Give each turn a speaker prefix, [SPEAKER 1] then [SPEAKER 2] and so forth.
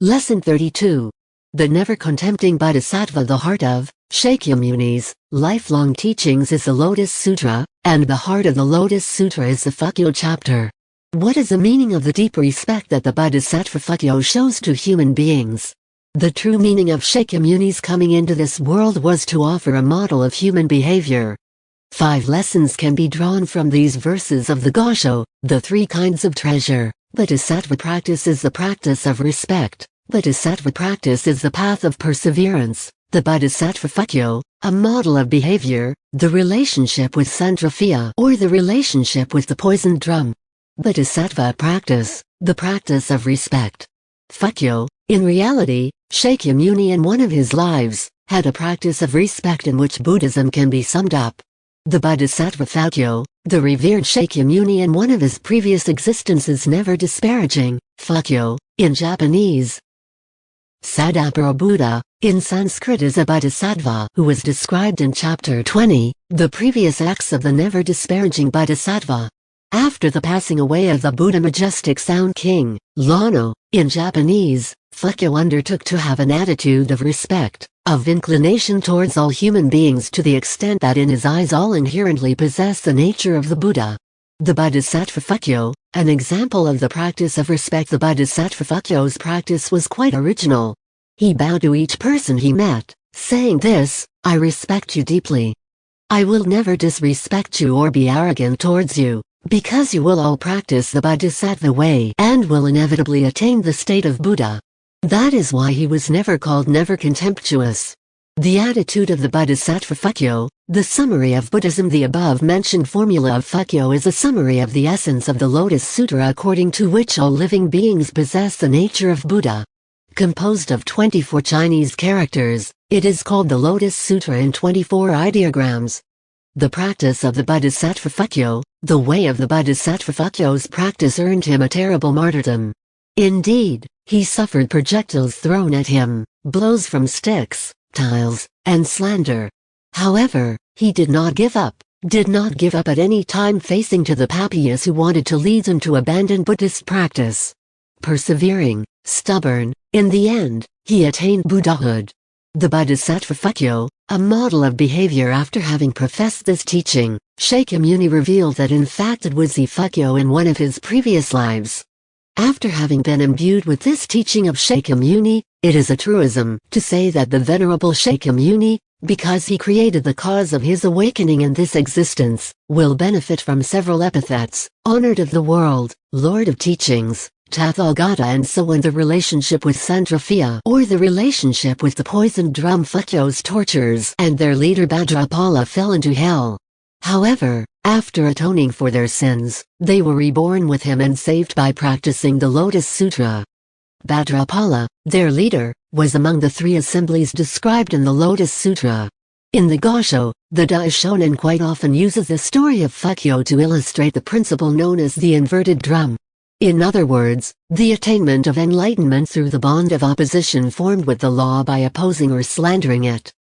[SPEAKER 1] Lesson 32. The Never Contempting Bodhisattva. The heart of Shakyamuni's lifelong teachings is the Lotus Sutra, and the heart of the Lotus Sutra is the Fukyo chapter. What is the meaning of the deep respect that the Bodhisattva Fukyo shows to human beings? The true meaning of Shakyamuni's coming into this world was to offer a model of human behavior. 5 lessons can be drawn from these verses of the gosho, the 3 kinds of treasure. Bodhisattva practice is the practice of respect. Bodhisattva practice is the path of perseverance. The Bodhisattva Fukyo, a model of behavior, the relationship with Sandrophia or the relationship with the poisoned drum. Bodhisattva practice, the practice of respect. Fukyo, in reality, Shakyamuni in one of his lives, had a practice of respect in which Buddhism can be summed up. The Bodhisattva Fukyo, the revered Shakyamuni in one of his previous existences never disparaging, Fukyo, in Japanese. Sadapara Buddha, in Sanskrit is a bodhisattva who was described in chapter 20, the previous acts of the never disparaging bodhisattva. After the passing away of the Buddha majestic sound king, Lono, in Japanese, Fukyo undertook to have an attitude of respect, of inclination towards all human beings to the extent that in his eyes all inherently possess the nature of the Buddha. The Bodhisattva Fukyo, an example of the practice of respect. The Bodhisattva Fukyo's practice was quite original. He bowed to each person he met, saying this: I respect you deeply. I will never disrespect you or be arrogant towards you, because you will all practice the Bodhisattva way and will inevitably attain the state of Buddha. That is why he was never called never contemptuous. The attitude of the Bodhisattva Fukyo, the summary of Buddhism. The above-mentioned formula of Fukyo is a summary of the essence of the Lotus Sutra, according to which all living beings possess the nature of Buddha. Composed of 24 Chinese characters, it is called the Lotus Sutra in 24 ideograms. The practice of the Bodhisattva Fukyo, the way of the Bodhisattva Fukyo's practice earned him a terrible martyrdom. Indeed, he suffered projectiles thrown at him, blows from sticks, tiles, and slander. However, he did not give up at any time, facing to the papayas who wanted to lead him to abandon Buddhist practice. Persevering, stubborn, in the end, he attained Buddhahood. The Bodhisattva Fukyo, a model of behavior. After having professed this teaching, Shakyamuni revealed that in fact it was the Fukyo in one of his previous lives. After having been imbued with this teaching of Shakyamuni, it is a truism to say that the Venerable Shakyamuni, because he created the cause of his awakening in this existence, will benefit from several epithets: honored of the world, Lord of teachings, Tathagata, and so on. The relationship with Sandrophia, or the relationship with the poisoned drum. Fukyo's torturers and their leader Bhadrapala fell into hell. However, after atoning for their sins, they were reborn with him and saved by practicing the Lotus Sutra. Bhadrapala, their leader, was among the 3 assemblies described in the Lotus Sutra. In the gosho, the Daishonin quite often uses the story of Fukyo to illustrate the principle known as the inverted drum. In other words, the attainment of enlightenment through the bond of opposition formed with the law by opposing or slandering it.